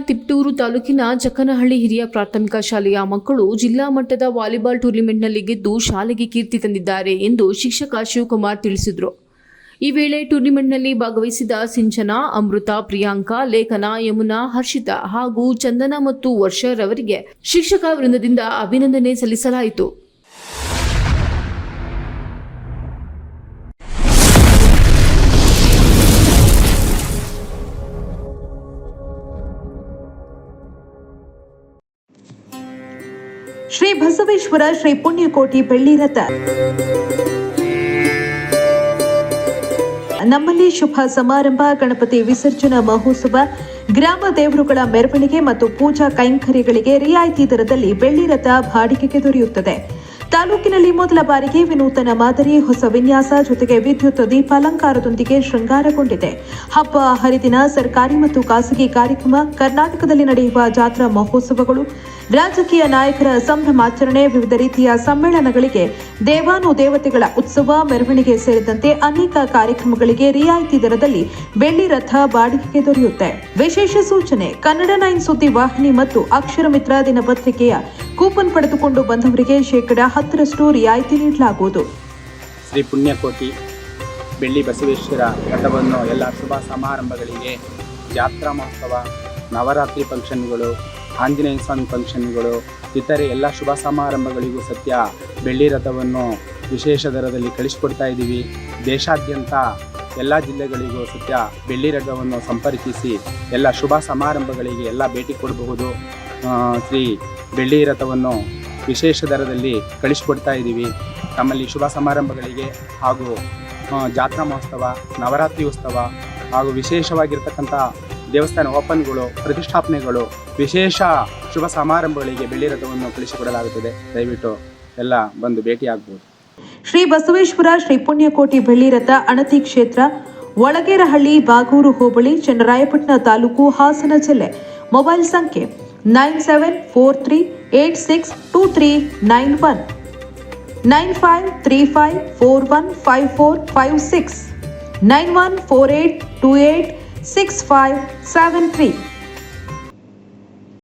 ತಿಪಟೂರು ತಾಲೂಕಿನ ಚಕ್ಕನಹಳ್ಳಿ ಹಿರಿಯ ಪ್ರಾಥಮಿಕ ಶಾಲೆಯ ಮಕ್ಕಳು ಜಿಲ್ಲಾ ಮಟ್ಟದ ವಾಲಿಬಾಲ್ ಟೂರ್ನಿಮೆಂಟ್ನಲ್ಲಿ ಗೆದ್ದು ಶಾಲೆಗೆ ಕೀರ್ತಿ ತಂದಿದ್ದಾರೆ ಎಂದು ಶಿಕ್ಷಕ ಶಿವಕುಮಾರ್ ತಿಳಿಸಿದರು. ಈ ವೇಳೆ ಟೂರ್ನಿಮೆಂಟ್ನಲ್ಲಿ ಭಾಗವಹಿಸಿದ ಸಿಂಚನಾ, ಅಮೃತ, ಪ್ರಿಯಾಂಕಾ, ಲೇಖನ, ಯಮುನಾ, ಹರ್ಷಿತಾ ಹಾಗೂ ಚಂದನ ಮತ್ತು ವರ್ಷರವರಿಗೆ ಶಿಕ್ಷಕ ವೃಂದದಿಂದ ಅಭಿನಂದನೆ ಸಲ್ಲಿಸಲಾಯಿತು. ಶ್ರೀ ಬಸವೇಶ್ವರ ಶ್ರೀ ಪುಣ್ಯಕೋಟಿ ಬೆಳ್ಳಿ ರಥ ನಮ್ಮಲ್ಲಿ ಶುಭ ಸಮಾರಂಭ, ಗಣಪತಿ ವಿಸರ್ಜನಾ ಮಹೋತ್ಸವ, ಗ್ರಾಮ ದೇವರುಗಳ ಮೆರವಣಿಗೆ ಮತ್ತು ಪೂಜಾ ಕೈಂಕರ್ಯಗಳಿಗೆ ರಿಯಾಯಿತಿ ದರದಲ್ಲಿ ಬೆಳ್ಳಿ ರಥ ಬಾಡಿಗೆಗೆ ದೊರೆಯುತ್ತದೆ. ತಾಲೂಕಿನಲ್ಲಿ ಮೊದಲ ಬಾರಿಗೆ ವಿನೂತನ ಮಾದರಿ ಹೊಸ ವಿನ್ಯಾಸ ಜೊತೆಗೆ ವಿದ್ಯುತ್ ದೀಪಾಲಂಕಾರದೊಂದಿಗೆ ಶೃಂಗಾರಗೊಂಡಿದೆ. ಹಬ್ಬ ಹರಿದಿನ, ಸರ್ಕಾರಿ ಮತ್ತು ಖಾಸಗಿ ಕಾರ್ಯಕ್ರಮ, ಕರ್ನಾಟಕದಲ್ಲಿ ನಡೆಯುವ ಜಾತ್ರಾ ಮಹೋತ್ಸವಗಳು, ರಾಜಕೀಯ ನಾಯಕರ ಸಂಭ್ರಮಾಚರಣೆ, ವಿವಿಧ ರೀತಿಯ ಸಮ್ಮೇಳನಗಳಿಗೆ, ದೇವಾನುದೇವತೆಗಳ ಉತ್ಸವ, ಮೆರವಣಿಗೆ ಸೇರಿದಂತೆ ಅನೇಕ ಕಾರ್ಯಕ್ರಮಗಳಿಗೆ ರಿಯಾಯಿತಿ ದರದಲ್ಲಿ ಬೆಳ್ಳಿ ರಥ ಬಾಡಿಗೆಗೆ ದೊರೆಯುತ್ತೆ. ವಿಶೇಷ ಸೂಚನೆ: ಕನ್ನಡ 9 ಸುದ್ದಿ ವಾಹಿನಿ ಮತ್ತು ಅಕ್ಷರ ಮಿತ್ರ ದಿನಪತ್ರಿಕೆಯ ಕೂಪನ್ ಪಡೆದುಕೊಂಡು ಬಂದವರಿಗೆ 10% ರಿಯಾಯಿತಿ ನೀಡಲಾಗುವುದು. ಶ್ರೀ ಪುಣ್ಯಕೋಟಿ ಬೆಳ್ಳಿ ಬಸವೇಶ್ವರ ರಥವನ್ನು ಎಲ್ಲ ಶುಭ ಸಮಾರಂಭಗಳಿಗೆ, ಜಾತ್ರಾ ಮಹೋತ್ಸವ, ನವರಾತ್ರಿ ಫಂಕ್ಷನ್ಗಳು, ಆಂಜನೇಯ ಸ್ವಾಮಿ ಫಂಕ್ಷನ್ಗಳು, ಇತರೆ ಎಲ್ಲ ಶುಭ ಸಮಾರಂಭಗಳಿಗೂ ಸತ್ಯ ಬೆಳ್ಳಿ ರಥವನ್ನು ವಿಶೇಷ ದರದಲ್ಲಿ ಕಳಿಸಿಕೊಡ್ತಾ ಇದ್ದೀವಿ. ದೇಶಾದ್ಯಂತ ಎಲ್ಲ ಜಿಲ್ಲೆಗಳಿಗೂ ಸತ್ಯ ಬೆಳ್ಳಿ ರಥವನ್ನು ಸಂಪರ್ಕಿಸಿ ಎಲ್ಲ ಶುಭ ಸಮಾರಂಭಗಳಿಗೆ ಎಲ್ಲ ಭೇಟಿ ಕೊಡಬಹುದು. ಶ್ರೀ ಬೆಳ್ಳಿ ರಥವನ್ನು ವಿಶೇಷ ದರದಲ್ಲಿ ಕಳಿಸಿಕೊಡ್ತಾ ಇದ್ದೀವಿ. ನಮ್ಮಲ್ಲಿ ಶುಭ ಸಮಾರಂಭಗಳಿಗೆ ಹಾಗೂ ಜಾತ್ರಾ ಮಹೋತ್ಸವ, ನವರಾತ್ರಿ ಉತ್ಸವ ಹಾಗೂ ವಿಶೇಷವಾಗಿರ್ತಕ್ಕಂಥ ದೇವಸ್ಥಾನ ಓಪನ್ಗಳು, ಪ್ರತಿಷ್ಠಾಪನೆಗಳು, ವಿಶೇಷ ಶುಭ ಸಮಾರಂಭಗಳಿಗೆ ಬೆಳ್ಳಿ ರಥವನ್ನು ಕಳಿಸಿಕೊಡಲಾಗುತ್ತದೆ. ದಯವಿಟ್ಟು ಎಲ್ಲ ಬಂದು ಭೇಟಿಯಾಗಬಹುದು. ಶ್ರೀ ಬಸವೇಶ್ವರ ಶ್ರೀ ಪುಣ್ಯಕೋಟಿ ಬೆಳ್ಳಿ ರಥ ಅಣತಿ ಕ್ಷೇತ್ರ, ಒಳಗೇರಹಳ್ಳಿ, ಬಾಗೂರು ಹೋಬಳಿ, ಚನ್ನರಾಯಪಟ್ಟಣ ತಾಲೂಕು, ಹಾಸನ ಜಿಲ್ಲೆ. ಮೊಬೈಲ್ ಸಂಖ್ಯೆ 9743862391 9535415456 9148286573.